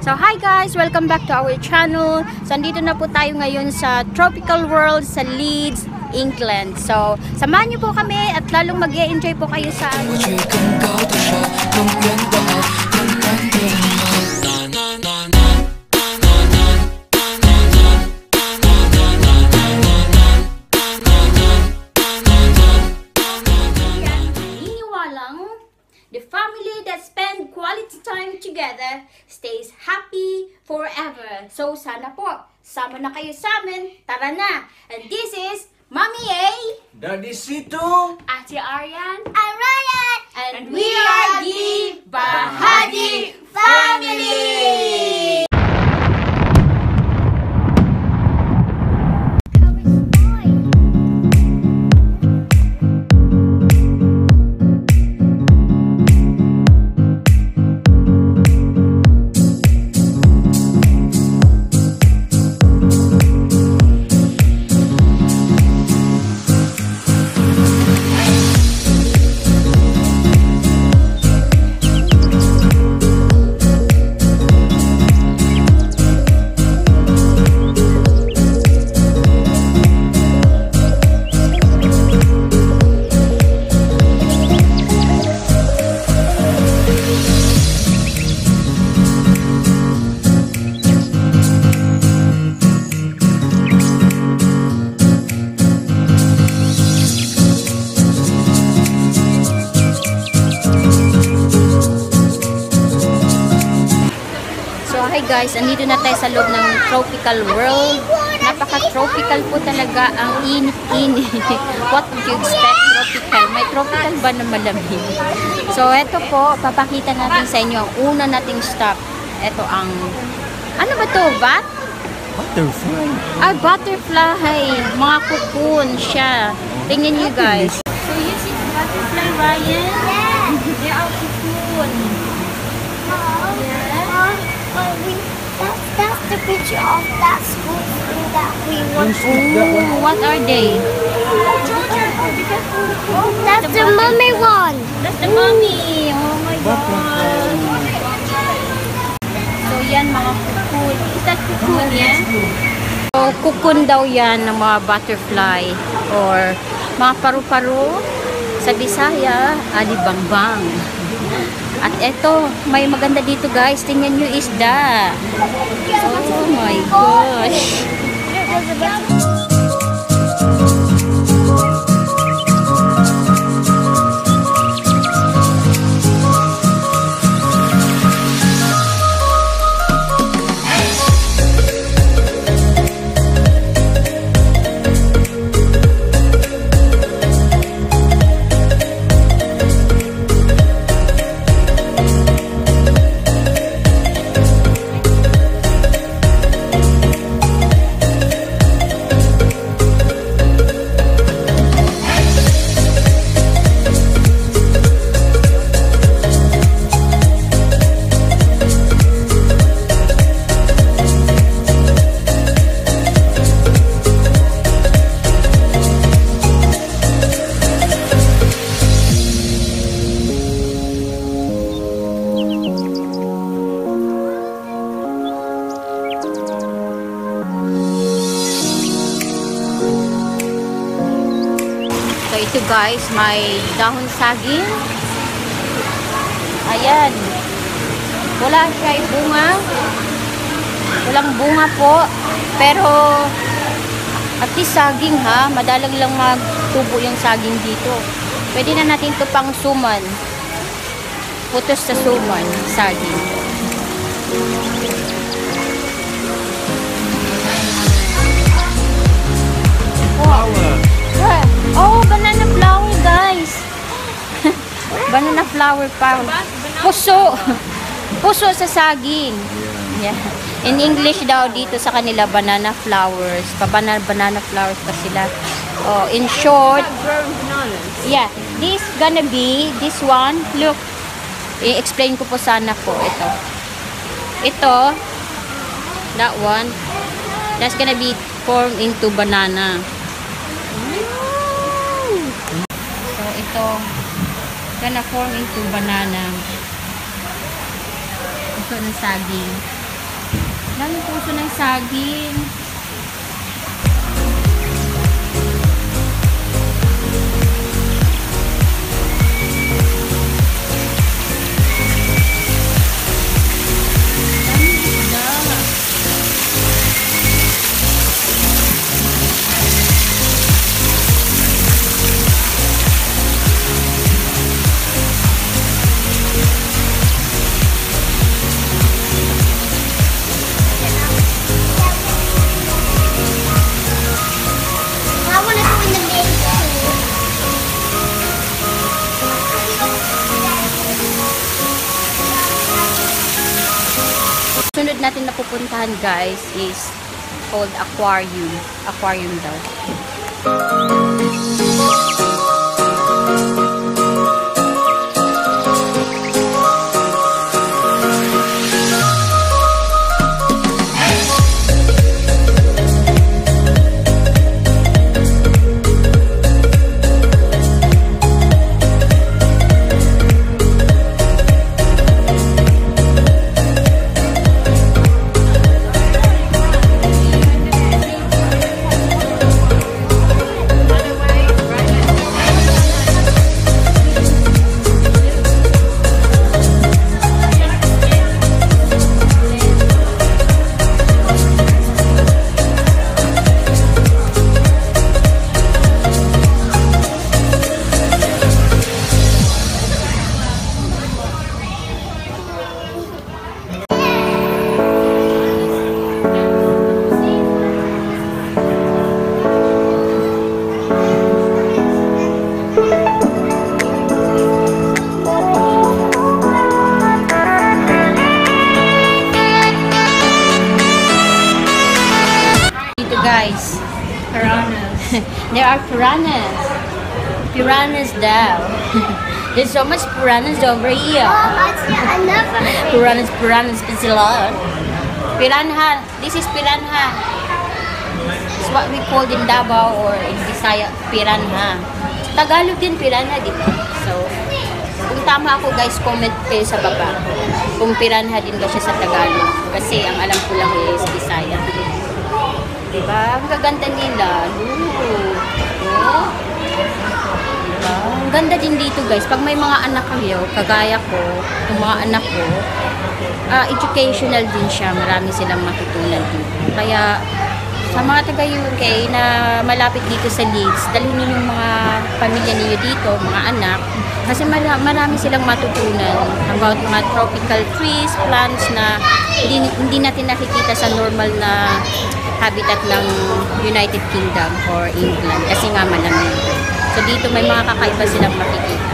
So hi guys, welcome back to our channel. So andito na po tayo ngayon sa Tropical World sa Leeds, England. So samahan niyo po kami at lalong mag-e-enjoy po kayo sa the family that spend quality time together stays happy forever. So sana po, sama na kayo sa amin. Tara na! And this is Mommy A, Daddy Sito, Ate Aryan, and Ryan, and we are the Bahagi Family! Hi guys, andito na tayo sa loob ng Tropical World. Napaka-tropical po talaga, ang init-init. What would you expect? Tropical. May tropical ba na malamig? So, eto po, papakita natin sa inyo ang una nating stop. Eto ang, ano ba to? Bat? Butterfly. Ah, butterfly. Mga cocoon siya. Tingnan nyo guys. So, you see the butterfly, Ryan? Yeah. They are cocoon. that's the picture of that school that we went to. Oh, what are they? That's the mummy one. That's the mommy. Oh my god. So yan mga cocoon. Is that cocoon yan? So cocoon daw yan ng mga butterfly or mga paru-paru. Sa Bisaya, alibangbang. At eto, may maganda dito guys. Tingnan nyo isda. Oh my gosh. So ito guys, may dahon saging. Ayan. Wala siya bunga. Walang bunga po. Pero at least saging ha. Madalang lang magtubo yung saging dito. Pwede na natin ito pang suman. Putos sa suman. Saging. Flower. Oh, banana flower guys. Banana flower pa. Puso. Puso sa saging. Yeah. In English daw dito sa kanila banana flowers. Banana flowers pa sila. Oh, in short, yeah, this gonna be this one. Look. I-explain ko po sana po ito. Ito, that one, that's gonna be formed into banana. So ito gonna form into banana. Ito ng saging. Daming puso ng saging. I want to go in the main too. Sunod natin na pupuntahan guys is called aquarium. Aquarium daw. Guys, piranhas. There are piranhas. Piranhas daw. There's so much piranhas over here. I see another. Piranhas, it's a lot. Piranha. This is piranha. It's what we call in Davao or in Bisaya, piranha. Tagalog din piranha, di ba? So, kung tama ako guys, comment kayo sa baba. Kung piranha din ba siya sa Tagalog. Kasi ang alam ko lang is Bisaya. Diba? Ang gaganda nila. Oh. Diba? Ang ganda din dito guys. Pag may mga anak kayo, kagaya ko, yung mga anak ko, educational din siya. Marami silang matutunan dito. Kaya, sa mga taga-UK na malapit dito sa Leeds, dalhin niyo yung mga pamilya niyo dito, mga anak, kasi marami silang matutunan about mga tropical trees, plants na hindi natin nakikita sa normal na habitat ng United Kingdom or England kasi nga malamig. So dito may mga kakaiba silang makikita.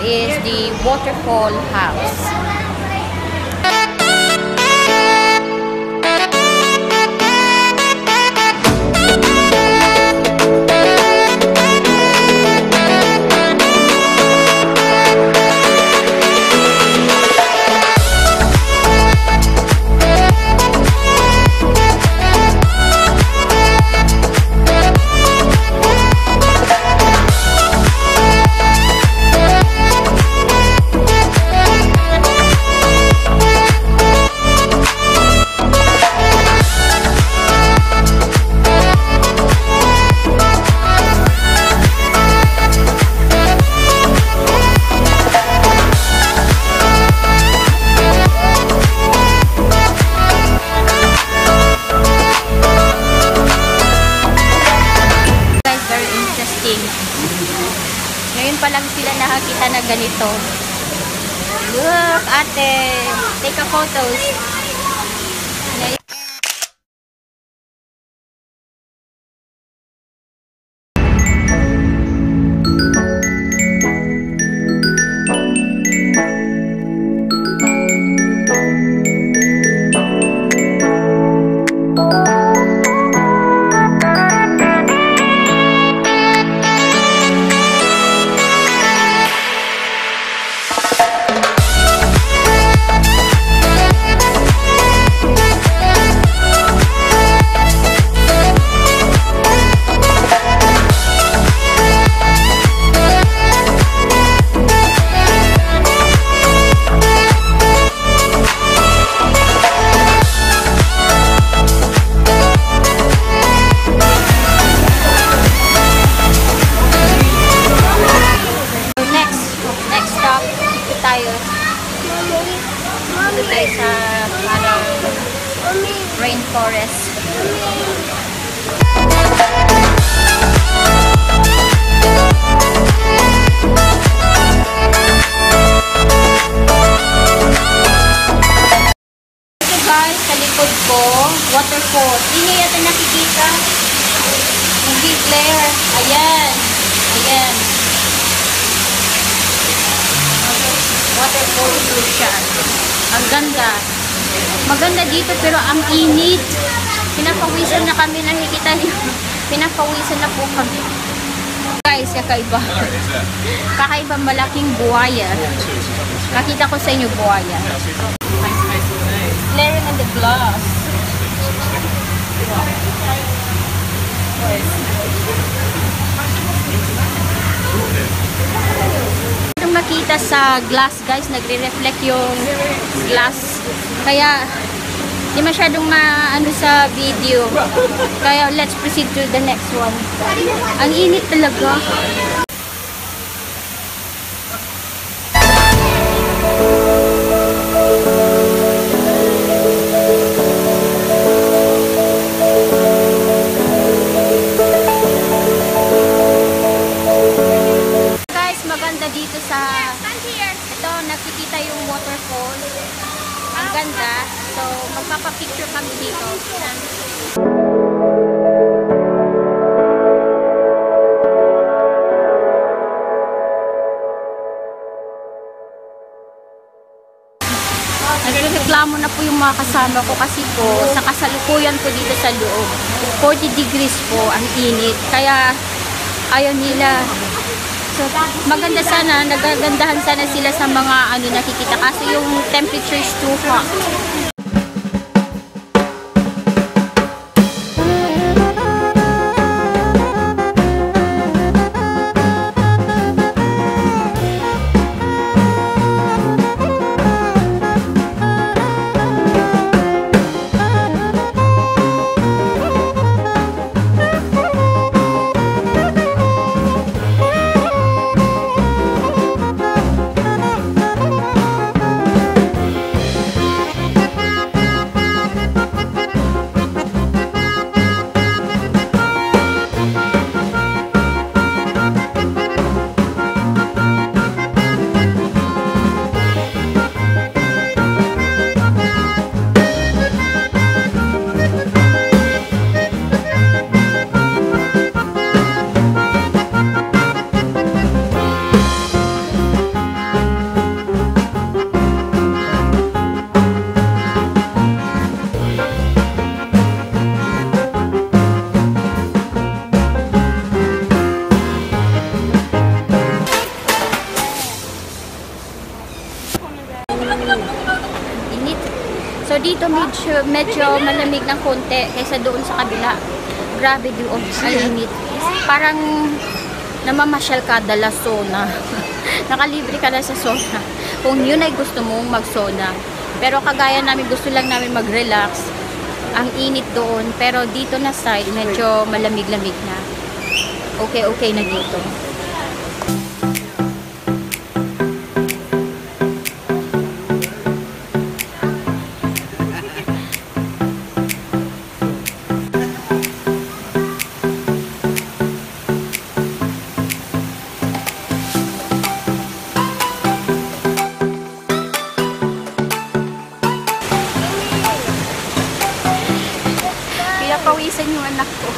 Is the waterfall house. ganito. Look, ate. Take a photos. Dito tayo sa parang rainforest. Ito guys, sa likod ko, waterfall. Hindi yata nakikita. Hindi flare. Ayan. Ayan. Waterfall siya. Ang ganda. Maganda dito pero ang init. Pinapawisan na kami, nakikita niyo. Pinapawisan na po kami. Guys, kakaiba. Kakaiba malaking buhaya. Nakita ko sa inyo buhaya. Flaring in the glass. Makita sa glass guys, nagre-reflect yung glass, kaya di masyadong maano sa video, kaya let's proceed to the next one. Ang init talaga. Dito sa ito nakikita yung waterfall, ang ganda, so magpapapicture kami dito. Nagreklamo na po yung mga kasama ko kasi po sa kasalukuyan po dito sa loob 40 degrees po ang init, kaya ayaw nila. So, maganda sana, nagagandahan sana sila sa mga ano nakikita kasi yung temperature is too hot. So dito medyo malamig ng konti kaysa doon sa kabila. Grabe doon, ang init. Parang namamasyal ka dala sauna. Nakalibre ka na sa sauna. Kung yun ay gusto mong mag-sauna. Pero kagaya namin, gusto lang namin mag-relax. Ang init doon, pero dito na side, medyo malamig-lamig na. Okay na dito. Nasaan yung anak ko?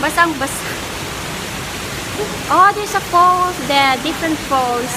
Basang-basa. Oh, there's a falls there. Different falls.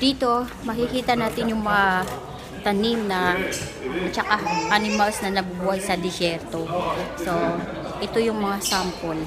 Dito, makikita natin yung mga tanim na at saka animals na nabubuhay sa disyerto. So, ito yung mga sample.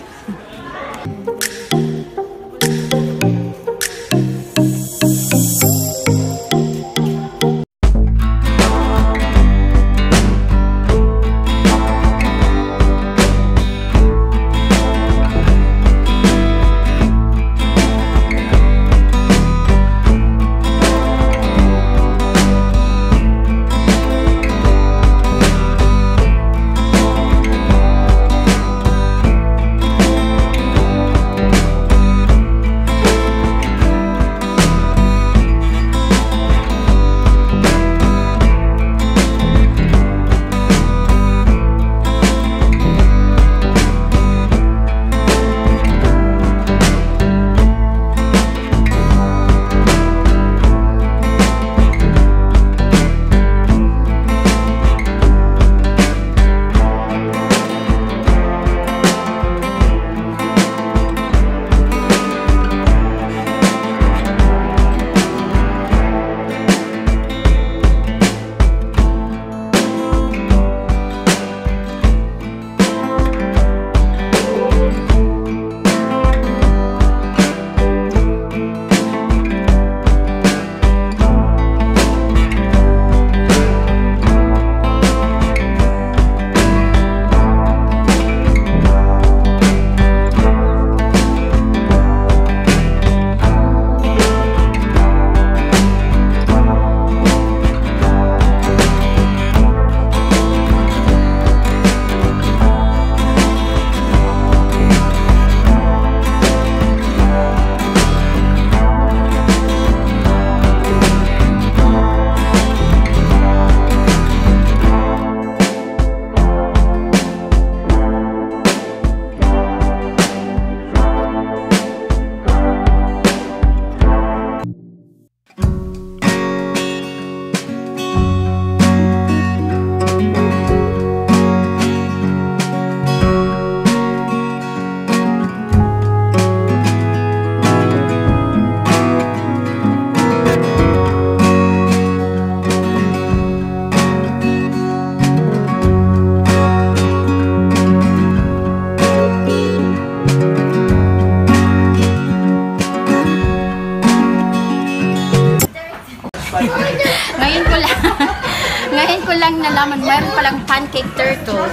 Ngayon ko lang nalaman, mayroon palang pancake turtle.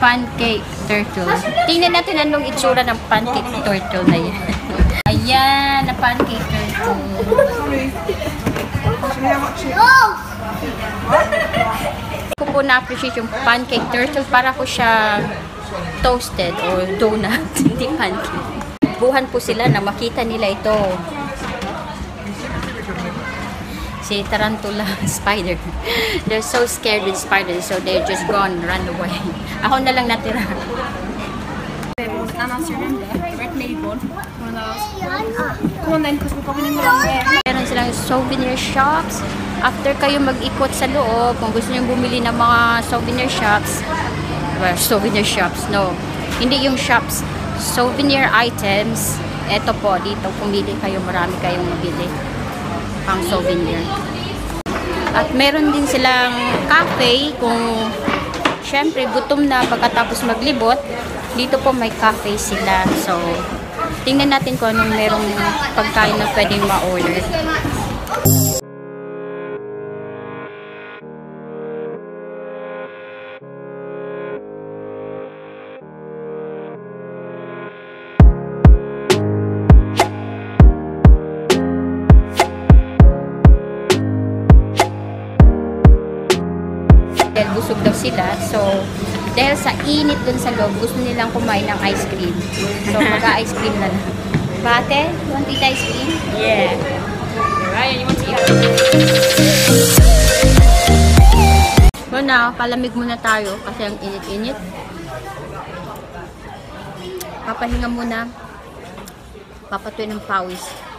Pancake turtle. Tingnan natin anong itsura ng pancake turtle na yan. Ayan, na pancake turtle. Ko po na-appreciate yung pancake turtle para ko siya toasted or donut, hindi pancake. Tinakbuhan po sila na makita nila ito. Si Tarantula spider. They're so scared with spiders, so they're just gone, run away. Ako na lang natira. Meron silang souvenir shops. After kayo mag-ikot sa loob, kung gusto niyo bumili ng mga souvenir shops, well, souvenir shops, no. Hindi yung shops. Souvenir items. Ito po, dito pumili kayo, marami kayong mabili pang souvenir. At meron din silang cafe kung syempre gutom na pagkatapos maglibot. Dito po may cafe sila. So, tingnan natin kung anong merong pagkain na pwedeng ma-order. Dahil busog daw sila. So, dahil sa init dun sa loob, gusto nilang kumain ng ice cream. So, mag-ice cream na lang. Bate, you want to eat ice cream? Yeah. Ryan, you want to eat? So now, palamig muna tayo kasi ang init-init. Papahinga muna. Papatuin ng pawis.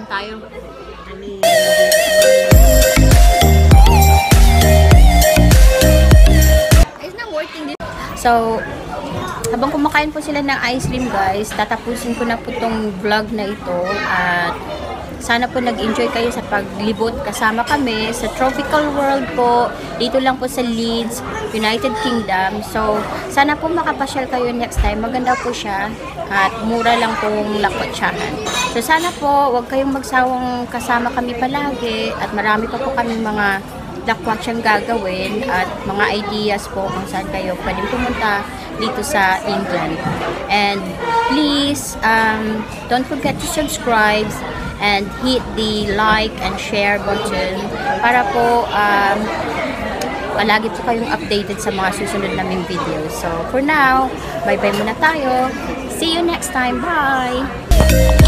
Tayo. It's not working. So, habang kumakain po sila ng ice cream guys, tatapusin ko na po tong vlog na ito at sana po nag-enjoy kayo sa paglibot kasama kami sa Tropical World po, dito lang po sa Leeds, United Kingdom. So, sana po makapasyal kayo next time. Maganda po siya at mura lang pong lakotsahan. So, sana po huwag kayong magsawang kasama kami palagi at marami pa po kaming mga lakwatsang gagawin at mga ideas po kung saan kayo pwedeng pumunta dito sa England. And please, don't forget to subscribe and hit the like and share button para po palagi po kayong updated sa mga susunod naming videos. So, for now, bye-bye muna tayo. See you next time. Bye!